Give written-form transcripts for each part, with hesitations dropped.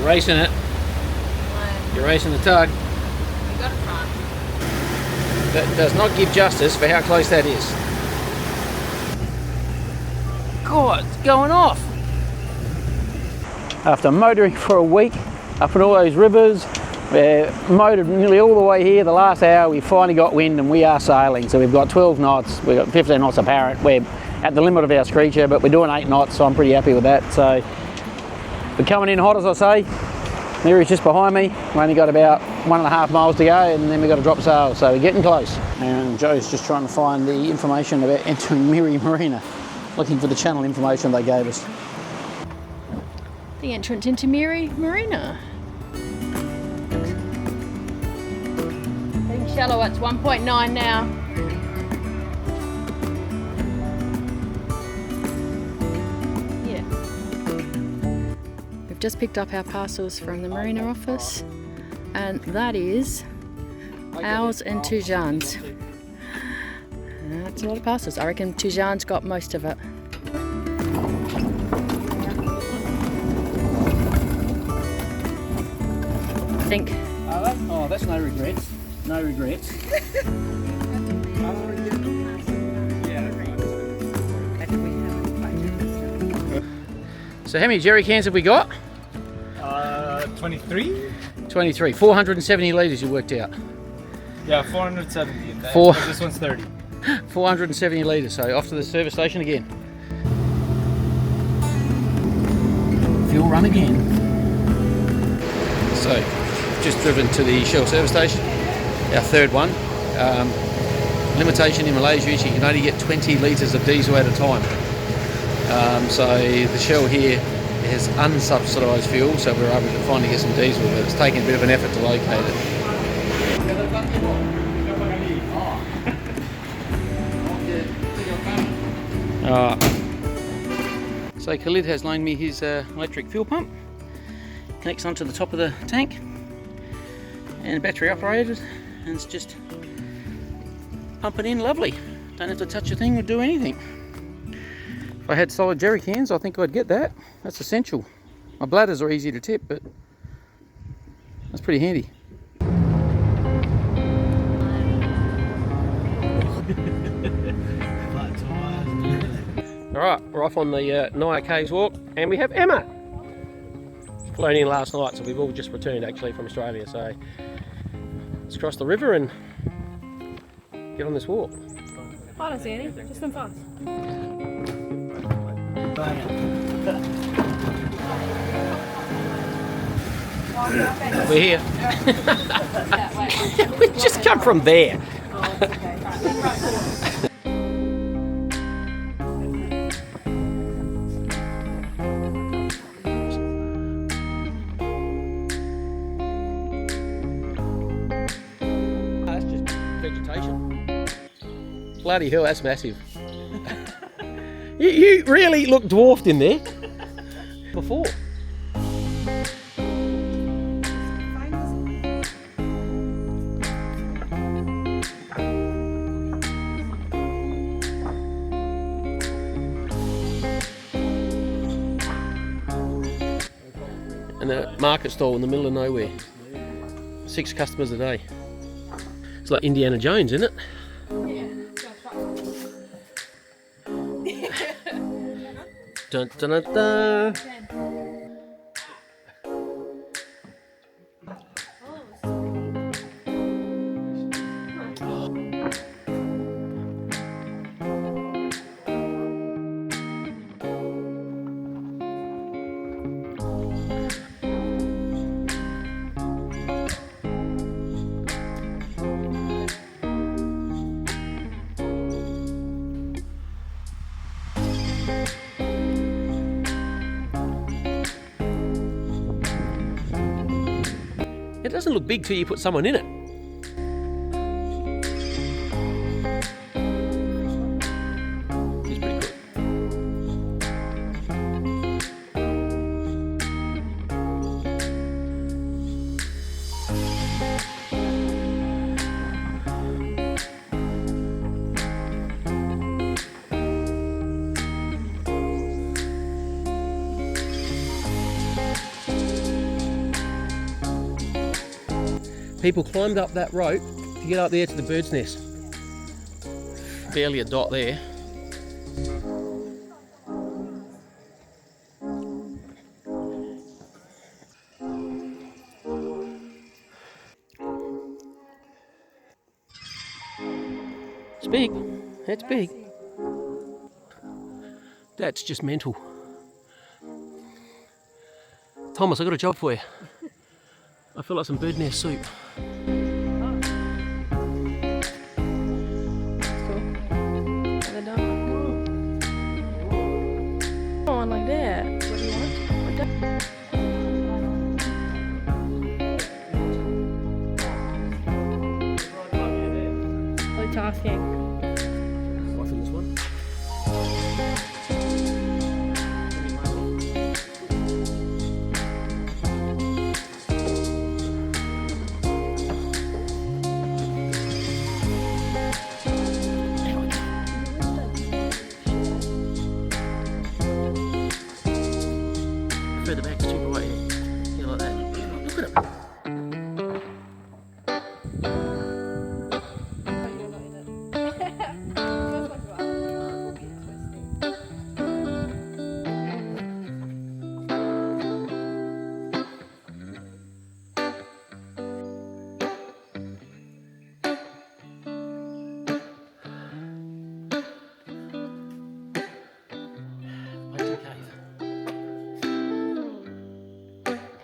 racing it. You're racing the tug. You got to try. That does not give justice for how close that is. God, it's going off. After motoring for a week up in all those rivers, we're motored nearly all the way here. The last hour we finally got wind and we are sailing. So we've got 12 knots, we've got 15 knots apparent. We're at the limit of our screecher, but we're doing 8 knots, so I'm pretty happy with that. So we're coming in hot, as I say. Miri's just behind me. We only got about 1.5 miles to go and then we've got to drop sail, so we're getting close. And Joe's just trying to find the information about entering Miri Marina, looking for the channel information they gave us. The entrance into Miri Marina. Being shallow, it's 1.9 now. Yeah. We've just picked up our parcels from the marina office, and that is ours and Tujan's. That's a lot of parcels. I reckon Tujan's got most of it. I think. Oh, that's no regrets. No regrets. So how many jerry cans have we got? 23? 23. 470 litres you worked out. Yeah, 470. And this one's 30. 470 litres, so off to the service station again. Fuel run again. So, just driven to the Shell service station, our third one. Limitation in Malaysia is you can only get 20 litres of diesel at a time. So the Shell here has unsubsidised fuel, so we're able to finally get some diesel, but it's taken a bit of an effort to locate it. So Khalid has loaned me his electric fuel pump. Connects onto the top of the tank and battery operated, and it's just pumping in lovely. Don't have to touch a thing or do anything. If I had solid jerry cans, I think I'd get that. That's essential. My bladders are easy to tip, but that's pretty handy. Alright, we're off on the Niah Caves walk, and we have Emma. Flown in last night, so we've all just returned actually from Australia, so let's cross the river and get on this walk. I don't see any, just some fast. We're here. We just come from there. That's just vegetation. Bloody hell, that's massive. You really look dwarfed in there before. And a market stall in the middle of nowhere. 6 customers a day. It's like Indiana Jones, isn't it? Dun, dun, dun, dun. It doesn't look big till you put someone in it. It's pretty cool. people climbed up that rope to get up there to the bird's nest. Barely a dot there. It's big. That's big. That's just mental. Thomas, I got a job for you. I feel like some bird nest soup. One like that. What do you want? Multitasking. Wife in this one. Further back, it's too bright. Yeah, like that. Look at it.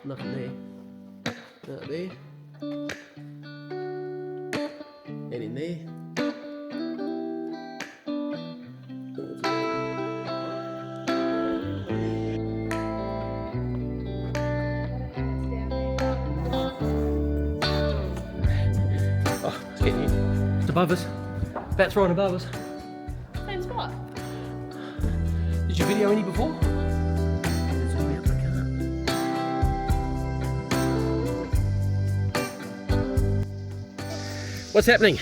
Nothing there. Not there. And in there. Oh, it's getting you. It's above us. Bat's right above us. Same spot. Did you video any before? What's happening?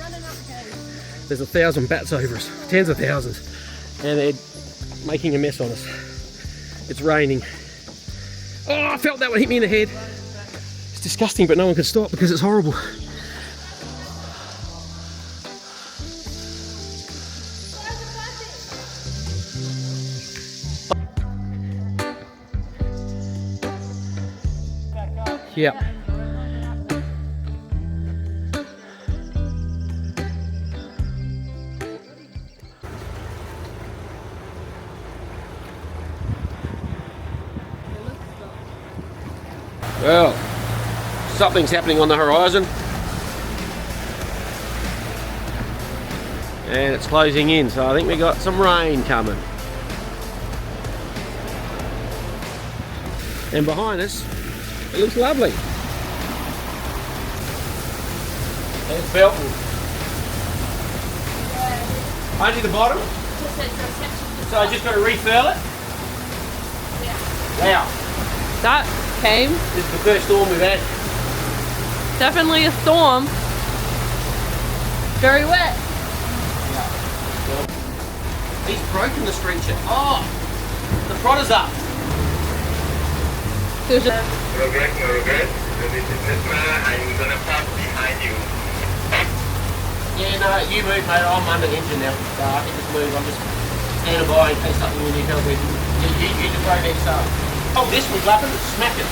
Running up cave. There's 1,000 bats over us, tens of thousands, and they're making a mess on us. It's raining. Oh, I felt that one hit me in the head. It's disgusting, but no one can stop because it's horrible. Yeah. Well, something's happening on the horizon. And it's closing in, so I think we got some rain coming. And behind us, it looks lovely. There's Belton. Only the bottom? So I just got to refill it? Yeah. Wow. That came. This is the first storm we've had. Definitely a storm. Very wet. He's broken the stretcher. Oh, the prodder's up. There's a No regret. This is Nisma. I'm gonna park behind you. Yeah, no, you move, mate. I'm under the engine now. So I can just move. I'm just standing by in case something you need help with. You just throw that stuff. Oh, this one's lapping. Smack it.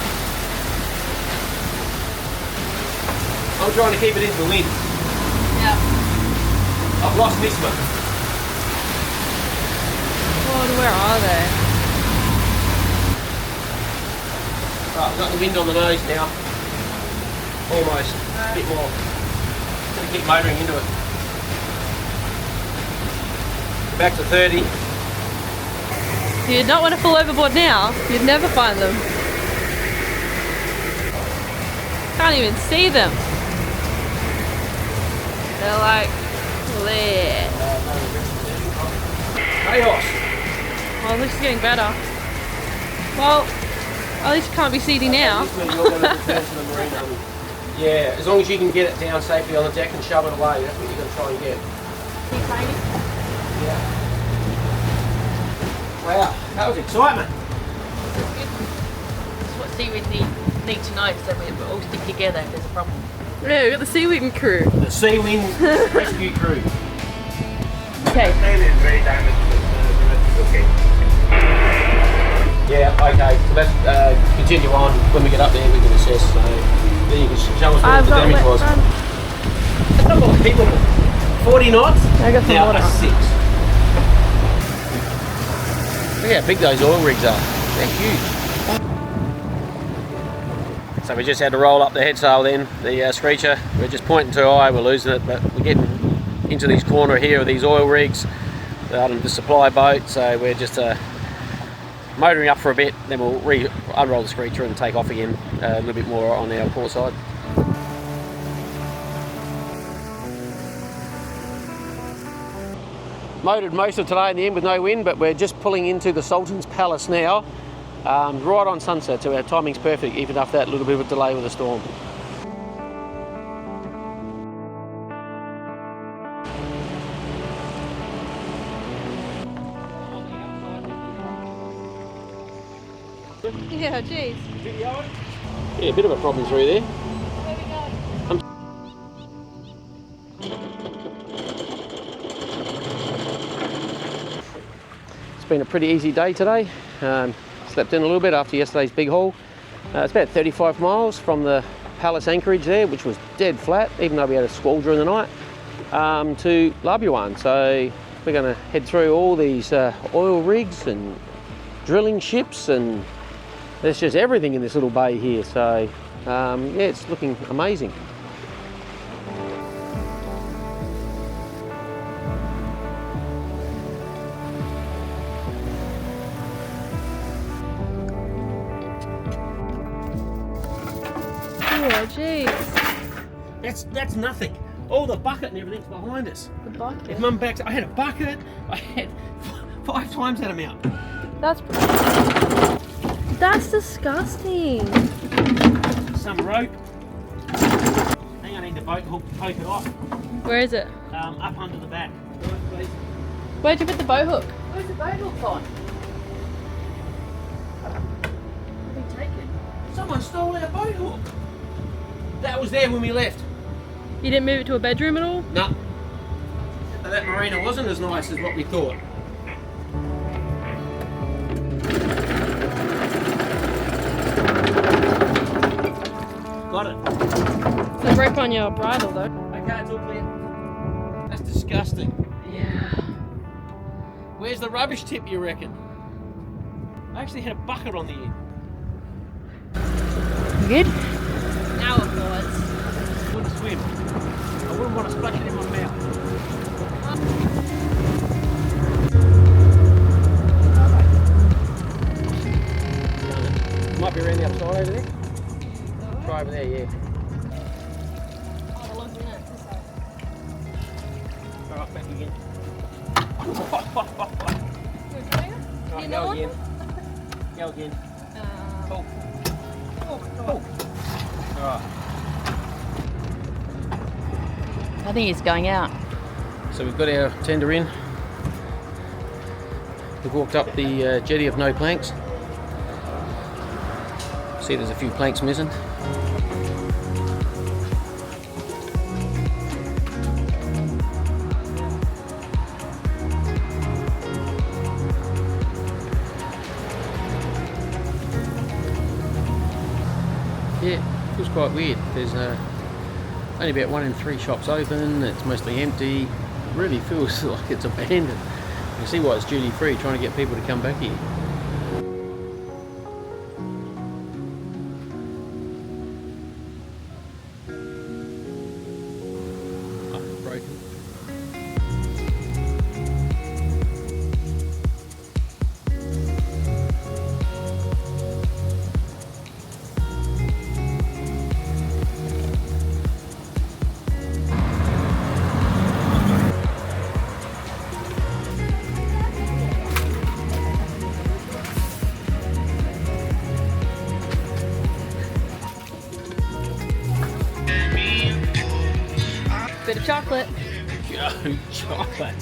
I'm trying to keep it into the wind. yeah. I've lost Nisma. God, where are they? Right, we've got the wind on the nose now. Almost. A bit more. Gonna keep motoring into it. Back to 30. You'd not want to fall overboard now. You'd never find them. Can't even see them. They're like clear. Chaos. Well, at least it's getting better. Well, at least you can't be seedy now. This means you're going to return to the marina. Yeah, as long as you can get it down safely on the deck and shove it away, that's what you're going to try and get. Yeah. Wow, that was excitement. That's what seaweed need. need to know so we all stick together if there's a problem. Yeah, we've got the Seawing crew. The Seawing rescue crew. Okay. Sail is very damaged, but the rest is okay. Yeah, okay, so let's continue on. When we get up there we can assess, so then you can show us what the damage was. It's not unbelievable. 40 knots, I got some now water. a 6. Look how big those oil rigs are, they're huge. So we just had to roll up the head sail then, the screecher. We're just pointing too high, we're losing it, but we're getting into this corner here of these oil rigs, the supply boat, so we're just motoring up for a bit, then we'll unroll the screecher and take off again a little bit more on our port side. Motored most of today in the end with no wind, but we're just pulling into the Sultan's Palace now, right on sunset, so our timing's perfect, even after that little bit of a delay with the storm. Yeah, jeez. Yeah, a bit of a problem through there. It's been a pretty easy day today. Slept in a little bit after yesterday's big haul. It's about 35 miles from the Palace anchorage there, which was dead flat, even though we had a squall during the night, to Labuan. So we're going to head through all these oil rigs and drilling ships, and there's just everything in this little bay here. So yeah, it's looking amazing. Oh, jeez. That's nothing. All the bucket and everything's behind us. The bucket. If Mum backs, I had a bucket. I had 5 times that amount. That's disgusting. Some rope. Hang on, I need the boat hook to poke it off. Where is it? Up under the back. Where'd you put the boat hook? Where's the boat hook on? We take it. Someone stole our boat hook. That was there when we left. You didn't move it to a bedroom at all? No. That marina wasn't as nice as what we thought. Got it. There's a rope on your bridle though. Okay, it's all clear. That's disgusting. Yeah. Where's the rubbish tip, you reckon? I actually had a bucket on the end. You good? Now it was. Wouldn't swim. I wouldn't want to splash it in my mouth. Might be around the other side over there. Try over there, yeah. Alright, back again. Right, go again. Go again. Pull. Pull. Alright. I think it's going out. So we've got our tender in. We've walked up the jetty of no planks. See, there's a few planks missing. Yeah, feels quite weird. There's only about 1 in 3 shops open. It's mostly empty. It really feels like it's abandoned. You can see why it's duty free, trying to get people to come back here. Broken. Bit of chocolate. Go chocolate.